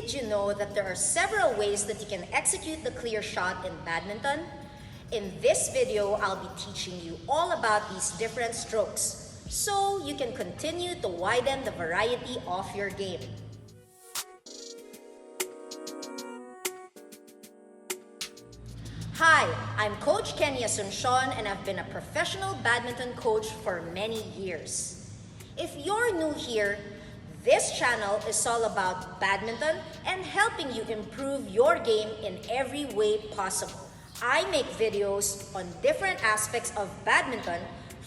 Did you know that there are several ways that you can execute the clear shot in badminton? In this video, I'll be teaching you all about these different strokes, so you can continue to widen the variety of your game. Hi, I'm Coach Kennie and I've been a professional badminton coach for many years. If you're new here, this channel is all about badminton and helping you improve your game in every way possible. I make videos on different aspects of badminton,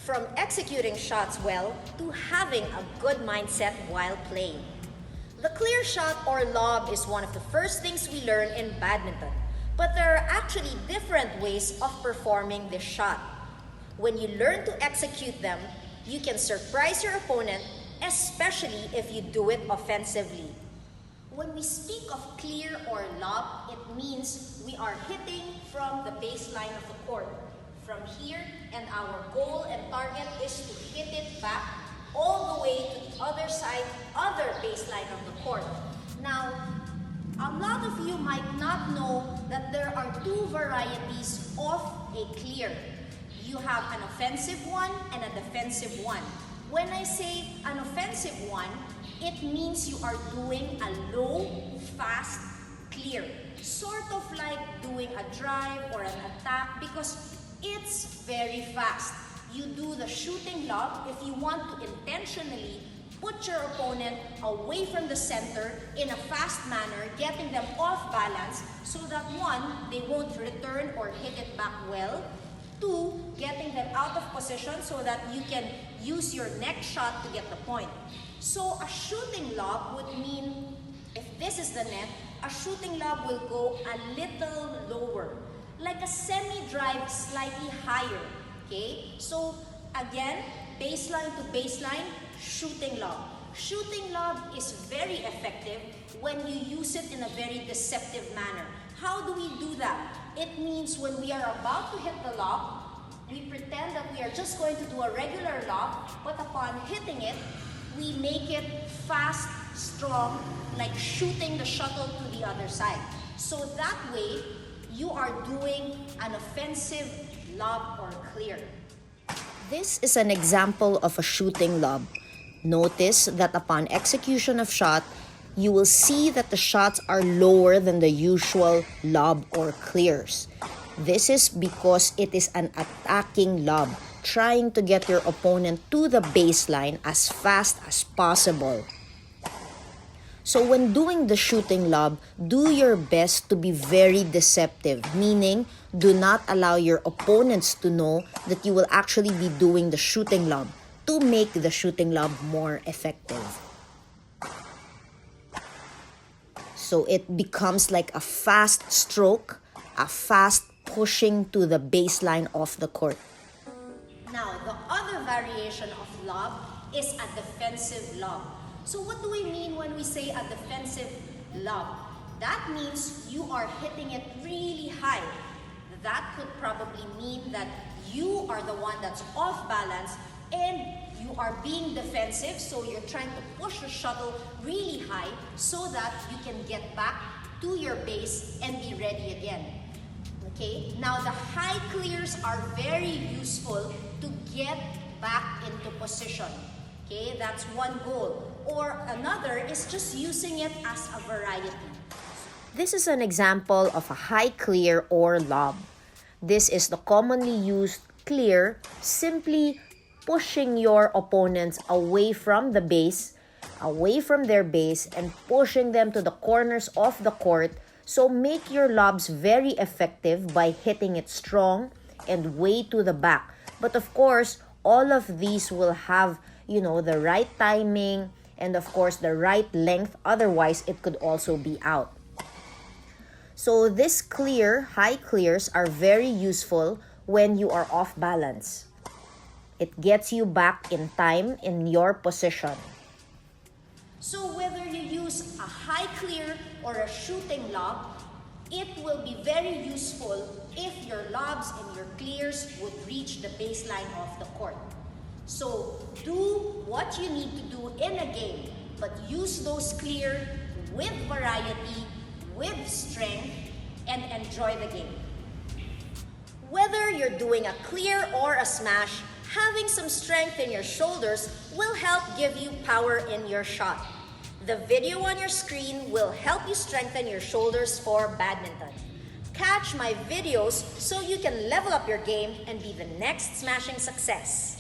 from executing shots well to having a good mindset while playing. The clear shot or lob is one of the first things we learn in badminton, but there are actually different ways of performing this shot. When you learn to execute them, you can surprise your opponent, especially if you do it offensively. When we speak of clear or lob, it means we are hitting from the baseline of the court. From here, and our goal and target is to hit it back all the way to the other side, other baseline of the court. Now, a lot of you might not know that there are two varieties of a clear. You have an offensive one and a defensive one. When I say an offensive one, it means you are doing a low, fast clear. Sort of like doing a drive or an attack because it's very fast. You do the shooting lob if you want to intentionally put your opponent away from the center in a fast manner, getting them off balance so that one, they won't return or hit it back well. Two, getting them out of position so that you can use your next shot to get the point. So a shooting lob would mean, if this is the net, a shooting lob will go a little lower, like a semi-drive slightly higher, okay? So again, baseline to baseline, shooting lob. Shooting lob is very effective when you use it in a very deceptive manner. How do we do that? It means when we are about to hit the lob, we pretend that we are just going to do a regular lob, but upon hitting it, we make it fast, strong, like shooting the shuttle to the other side. So that way, you are doing an offensive lob or clear. This is an example of a shooting lob. Notice that upon execution of shot, you will see that the shots are lower than the usual lob or clears. This is because it is an attacking lob, trying to get your opponent to the baseline as fast as possible. So when doing the shooting lob, do your best to be very deceptive, meaning do not allow your opponents to know that you will actually be doing the shooting lob to make the shooting lob more effective. So it becomes like a fast stroke, a fast pushing to the baseline of the court. Now, the other variation of lob is a defensive lob. So what do we mean when we say a defensive lob? That means you are hitting it really high. That could probably mean that you are the one that's off balance and you are being defensive, so you're trying to push the shuttle really high so that you can get back to your base and be ready again. Okay, now the high clears are very useful to get back into position. Okay, that's one goal. Or another is just using it as a variety. This is an example of a high clear or lob. This is the commonly used clear, simply pushing your opponents away from the base, away from their base, and pushing them to the corners of the court. So make your lobs very effective by hitting it strong and way to the back. But of course, all of these will have, the right timing and of course the right length. Otherwise, it could also be out. So this high clears are very useful when you are off balance. It gets you back in time in your position. So whether you use a high clear or a shooting lob, it will be very useful if your lobs and your clears would reach the baseline of the court. So do what you need to do in a game, but use those clear with variety, with strength, and enjoy the game. Whether you're doing a clear or a smash, having some strength in your shoulders will help give you power in your shot. The video on your screen will help you strengthen your shoulders for badminton. Catch my videos so you can level up your game and be the next smashing success.